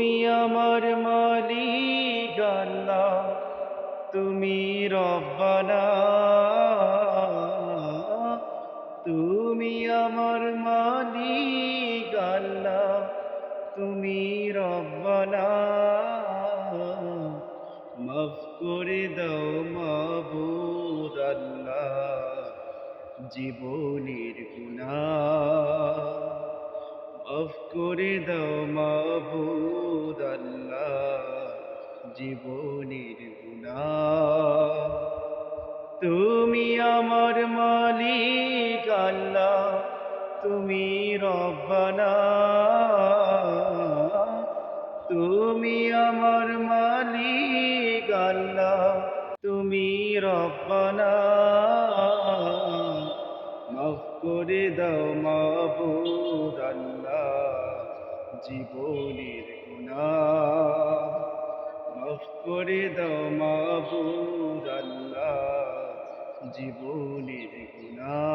তুমি আমার মালিক আল্লাহ, তুমি রব্বানা। তুমি আমার মালিক আল্লাহ, তুমি রব্বানা। মাফ করে দাও মাবুদ আল্লাহ, জীবনের গুনাহ। মাফ করে দাও মাবুদ আল্লাহ, জীবনের গুনাহ। তুমি আমার মালিক আল্লাহ, তুমি রব্বানা। তুমি আমার মালিক আল্লাহ, তুমি রব্বানা। মাফ করে দাও মাবুদ আল্লাহ, জীবনের গুনাহ। মাফ করে দাও মাবুদ আল্লাহ, জীবনের গুনাহ।